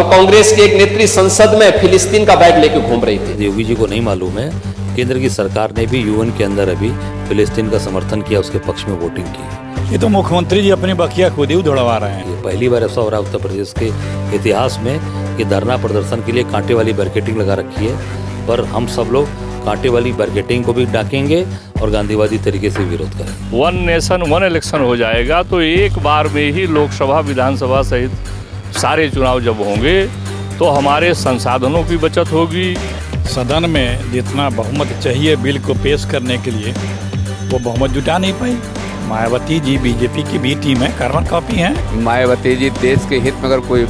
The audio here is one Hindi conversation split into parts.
कल कांग्रेस के एक नेत्री संसद में फिलिस्तीन का बैग लेके घूम रही थी। योगी जी को नहीं मालूम है, केंद्र की सरकार ने भी यूएन के अंदर अभी फिलिस्तीन का समर्थन किया, उसके पक्ष में वोटिंग की। ये तो मुख्यमंत्री जी अपनी बखिया खुद ही उधड़वा रहे हैं। ये पहली बार ऐसा हो रहा है उत्तर प्रदेश के इतिहास में कि धरना प्रदर्शन के लिए कांटे वाली बैरिकेडिंग लगा रखी है, पर हम सब लोग कांटे वाली बैरिकेडिंग को भी डाकेंगे और गांधीवादी तरीके से विरोध करेंगे। वन नेशन वन इलेक्शन हो जाएगा तो एक बार में ही लोकसभा विधानसभा सहित सारे चुनाव जब होंगे तो हमारे संसाधनों की बचत होगी। सदन में जितना बहुमत चाहिए बिल को पेश करने के लिए वो बहुमत जुटा नहीं पाई। मायावती जी बीजेपी की बी टीम है, कार्बन कॉपी है। मायावती जी देश के हित में अगर कोई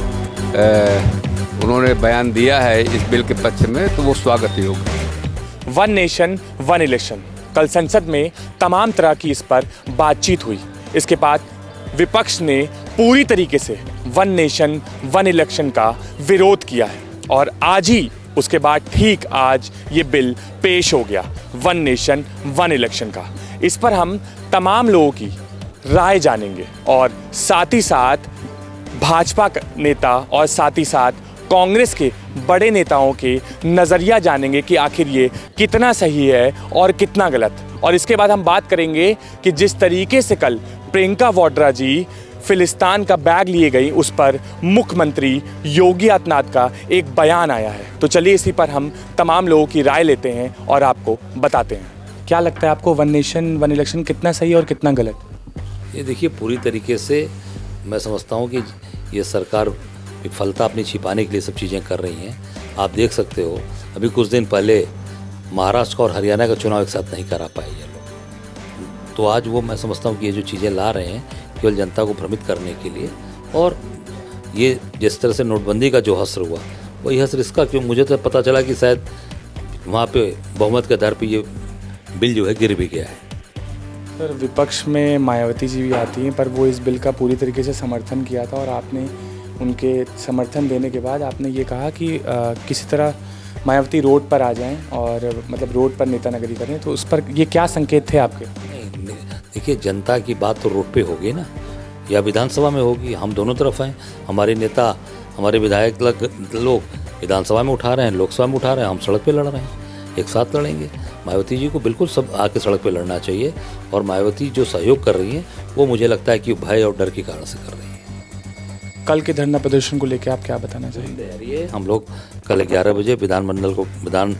उन्होंने बयान दिया है इस बिल के पक्ष में तो वो स्वागत ही होगा। वन नेशन वन इलेक्शन, कल संसद में तमाम तरह की इस पर बातचीत हुई। इसके बाद विपक्ष ने पूरी तरीके से वन नेशन वन इलेक्शन का विरोध किया है और आज ही उसके बाद ठीक आज ये बिल पेश हो गया, वन नेशन वन इलेक्शन का। इस पर हम तमाम लोगों की राय जानेंगे और साथ ही साथ भाजपा नेता और साथ ही साथ कांग्रेस के बड़े नेताओं के नज़रिया जानेंगे कि आखिर ये कितना सही है और कितना गलत। और इसके बाद हम बात करेंगे कि जिस तरीके से कल प्रियंका वाड्रा जी फिलिस्तीन का बैग लिए गई, उस पर मुख्यमंत्री योगी आदित्यनाथ का एक बयान आया है। तो चलिए इसी पर हम तमाम लोगों की राय लेते हैं और आपको बताते हैं। क्या लगता है आपको वन नेशन वन इलेक्शन कितना सही और कितना गलत? ये देखिए, पूरी तरीके से मैं समझता हूँ कि ये सरकार विफलता अपनी छिपाने के लिए सब चीज़ें कर रही हैं। आप देख सकते हो अभी कुछ दिन पहले महाराष्ट्र का और हरियाणा का चुनाव एक साथ नहीं करा पाए ये लोग, तो आज वो मैं समझता हूँ कि ये जो चीज़ें ला रहे हैं केवल जनता को भ्रमित करने के लिए। और ये जिस तरह से नोटबंदी का जो हश्र हुआ वही हश्र इसका, क्यों मुझे तो पता चला कि शायद वहाँ पे बहुमत के आधार पे ये बिल जो है गिर भी गया है। सर, विपक्ष में मायावती जी भी आती हैं पर वो इस बिल का पूरी तरीके से समर्थन किया था और आपने उनके समर्थन देने के बाद आपने ये कहा कि किसी तरह मायावती रोड पर आ जाएं और मतलब रोड पर नेता नगरी करें, तो उस पर ये क्या संकेत थे आपके? नहीं, देखिए, जनता की बात तो रोड पे होगी ना, या विधानसभा में होगी। हम दोनों तरफ हैं, हमारे नेता हमारे विधायक लोग विधानसभा में उठा रहे हैं, लोकसभा में उठा रहे हैं, हम सड़क पे लड़ रहे हैं, एक साथ लड़ेंगे। मायावती जी को बिल्कुल सब आके सड़क पे लड़ना चाहिए और मायावती जो सहयोग कर रही हैं वो मुझे लगता है कि भय और डर के कारण से कर रही है। कल के धरना प्रदर्शन को लेकर आप क्या बताना चाहिए? हम लोग कल 11 बजे विधान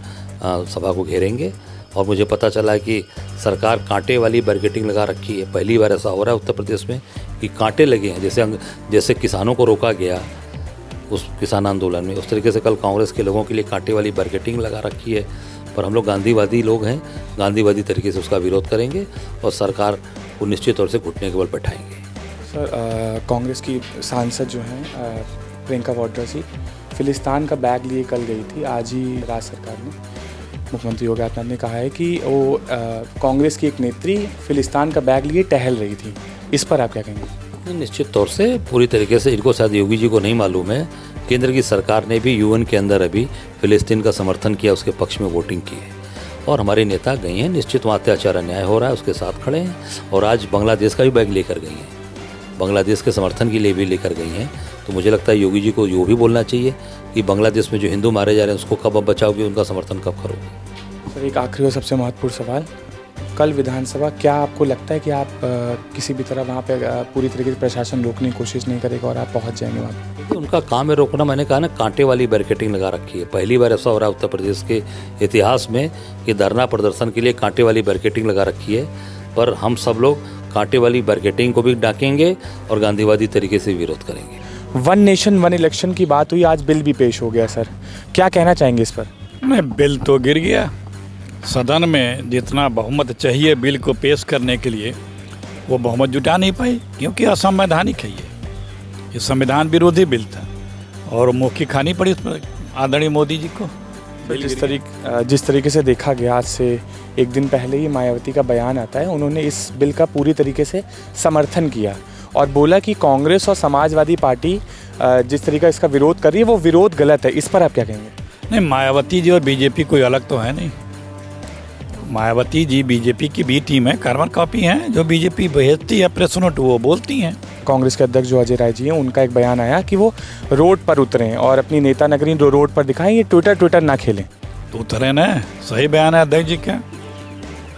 सभा को घेरेंगे और मुझे पता चला है कि सरकार कांटे वाली बैरिकेडिंग लगा रखी है। पहली बार ऐसा हो रहा है उत्तर प्रदेश में कि कांटे लगे हैं, जैसे किसानों को रोका गया उस किसान आंदोलन में, उस तरीके से कल कांग्रेस के लोगों के लिए कांटे वाली बैरिकेडिंग लगा रखी है। पर हम लोग गांधीवादी लोग हैं, गांधीवादी तरीके से उसका विरोध करेंगे और सरकार को निश्चित तौर से घुटने के बल बैठाएंगे। सर, कांग्रेस की सांसद जो हैं प्रियंका वाड्रा जी फिलिस्तीन का बैग लिए कल गई थी। आज ही राज्य सरकार ने, मुख्यमंत्री योगी आदित्यनाथ ने कहा है कि वो कांग्रेस की एक नेत्री फिलिस्तीन का बैग लिए टहल रही थी। इस पर आप क्या कहेंगे? निश्चित तौर से पूरी तरीके से इनको शायद योगी जी को नहीं मालूम है, केंद्र की सरकार ने भी यूएन के अंदर अभी फिलिस्तीन का समर्थन किया, उसके पक्ष में वोटिंग की है और हमारे नेता गए हैं। निश्चित वहाँ अत्याचार अन्याय हो रहा है, उसके साथ खड़े हैं और आज बांग्लादेश का भी बैग लेकर गई हैं, बांग्लादेश के समर्थन के लिए भी लेकर गई हैं। तो मुझे लगता है योगी जी को ये भी बोलना चाहिए कि बांग्लादेश में जो हिंदू मारे जा रहे हैं उसको कब अब बचाओगे, उनका समर्थन कब करोगे। सर, एक आखिरी और सबसे महत्वपूर्ण सवाल, कल विधानसभा, क्या आपको लगता है कि आप किसी भी तरह वहाँ पे पूरी तरीके से प्रशासन रोकने की कोशिश नहीं करेगा और आप पहुँच जाएंगे वहाँ पे? उनका काम है रोकना। मैंने कहा ना, कांटे वाली बैरिकेडिंग लगा रखी है। पहली बार ऐसा हो रहा है उत्तर प्रदेश के इतिहास में कि धरना प्रदर्शन के लिए कांटे वाली बैरिकेडिंग लगा रखी है, पर हम सब लोग कांटे वाली बैरिकेडिंग को भी डाकेंगे और गांधीवादी तरीके से विरोध करेंगे। वन नेशन वन इलेक्शन की बात हुई, आज बिल भी पेश हो गया। सर, क्या कहना चाहेंगे इस पर? नहीं, बिल तो गिर गया। सदन में जितना बहुमत चाहिए बिल को पेश करने के लिए वो बहुमत जुटा नहीं पाई, क्योंकि असंवैधानिक है ये संविधान विरोधी बिल था और मुँह की खानी पड़ी उस पर आदरणीय मोदी जी को। जिस तरीके से देखा गया, आज से एक दिन पहले ही मायावती का बयान आता है, उन्होंने इस बिल का पूरी तरीके से समर्थन किया और बोला कि कांग्रेस और समाजवादी पार्टी जिस तरीके इसका विरोध कर रही है वो विरोध गलत है। इस पर आप क्या कहेंगे? नहीं, मायावती जी और बीजेपी कोई अलग तो है नहीं। मायावती जी बीजेपी की बी टीम है, कार्बन कॉपी हैं, जो बीजेपी भेजती है प्रेस नोट वो बोलती हैं। कांग्रेस के अध्यक्ष जो अजय राय जी हैं, उनका एक बयान आया कि वो रोड पर उतरें और अपनी नेता नगरी रोड पर दिखाएं, ये ट्विटर ना खेलें। तो उतरे ना, सही बयान है अध्यक्ष जी का,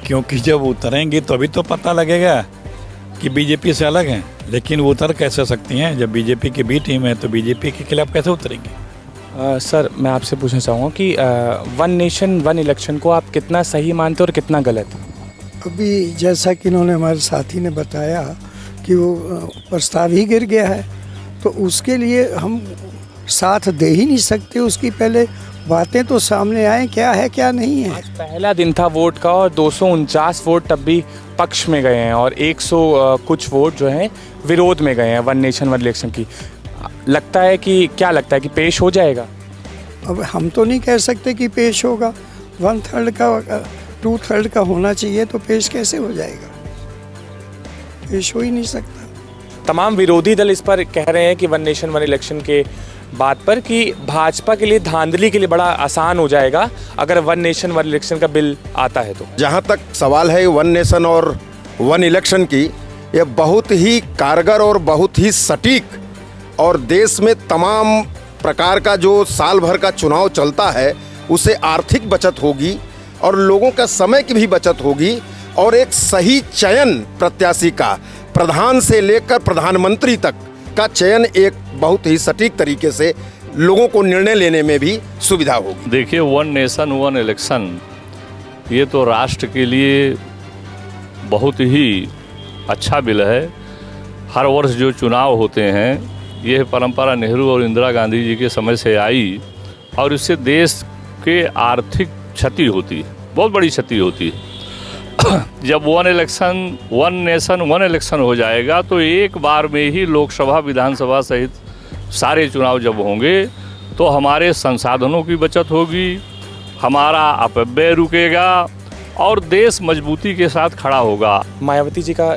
क्योंकि जब उतरेंगी तभी तो पता लगेगा कि बीजेपी से अलग हैं। लेकिन वो उतर कैसे सकती हैं जब बीजेपी की बी टीम है, तो बीजेपी के खिलाफ कैसे उतरेंगी? सर, मैं आपसे पूछना चाहूँगा कि वन नेशन वन इलेक्शन को आप कितना सही मानते हो और कितना गलत? अभी जैसा कि इन्होंने हमारे साथी ने बताया कि वो प्रस्ताव ही गिर गया है, तो उसके लिए हम साथ दे ही नहीं सकते। उसकी पहले बातें तो सामने आए, क्या है क्या नहीं है। आज पहला दिन था वोट का और 249 वोट तब भी पक्ष में गए हैं और 100 कुछ वोट जो हैं विरोध में गए हैं वन नेशन वन इलेक्शन की। लगता है कि क्या लगता है कि पेश हो जाएगा? अब हम तो नहीं कह सकते कि पेश होगा। 1/3 का 2/3 का होना चाहिए, तो पेश कैसे हो जाएगा? पेश हो ही नहीं सकता। तमाम विरोधी दल इस पर कह रहे हैं कि वन नेशन वन इलेक्शन के बात पर कि भाजपा के लिए धांधली के लिए बड़ा आसान हो जाएगा अगर वन नेशन वन इलेक्शन का बिल आता है तो। जहाँ तक सवाल है वन नेशन और वन इलेक्शन की, ये बहुत ही कारगर और बहुत ही सटीक, और देश में तमाम प्रकार का जो साल भर का चुनाव चलता है उसे आर्थिक बचत होगी और लोगों का समय की भी बचत होगी, और एक सही चयन प्रत्याशी का प्रधान से लेकर प्रधानमंत्री तक का चयन एक बहुत ही सटीक तरीके से लोगों को निर्णय लेने में भी सुविधा होगी। देखिए, वन नेशन वन इलेक्शन ये तो राष्ट्र के लिए बहुत ही अच्छा बिल है। हर वर्ष जो चुनाव होते हैं, यह परंपरा नेहरू और इंदिरा गांधी जी के समय से आई और इससे देश के आर्थिक क्षति होती है, बहुत बड़ी क्षति होती है। जब वन नेशन वन इलेक्शन हो जाएगा तो एक बार में ही लोकसभा विधानसभा सहित सारे चुनाव जब होंगे तो हमारे संसाधनों की बचत होगी, हमारा अपव्यय रुकेगा और देश मजबूती के साथ खड़ा होगा। मायावती जी का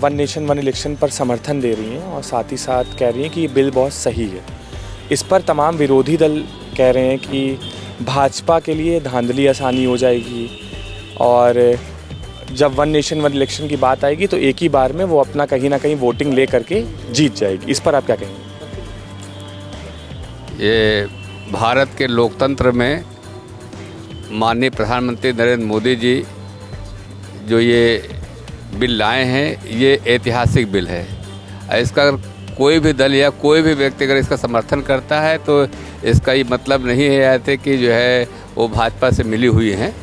वन नेशन वन इलेक्शन पर समर्थन दे रही हैं और साथ ही साथ कह रही हैं कि ये बिल बहुत सही है। इस पर तमाम विरोधी दल कह रहे हैं कि भाजपा के लिए धांधली आसानी हो जाएगी और जब वन नेशन वन इलेक्शन की बात आएगी तो एक ही बार में वो अपना कहीं ना कहीं वोटिंग ले करके जीत जाएगी। इस पर आप क्या कहेंगे? ये भारत के लोकतंत्र में माननीय प्रधानमंत्री नरेंद्र मोदी जी जो ये बिल लाए हैं, ये ऐतिहासिक बिल है। इसका कोई भी दल या कोई भी व्यक्ति अगर इसका समर्थन करता है तो इसका ये मतलब नहीं है ऐसे कि जो है वो भाजपा से मिली हुई हैं।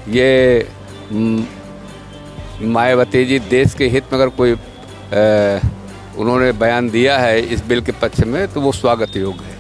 ये मायावती जी देश के हित में अगर कोई उन्होंने बयान दिया है इस बिल के पक्ष में, तो वो स्वागत योग्य है।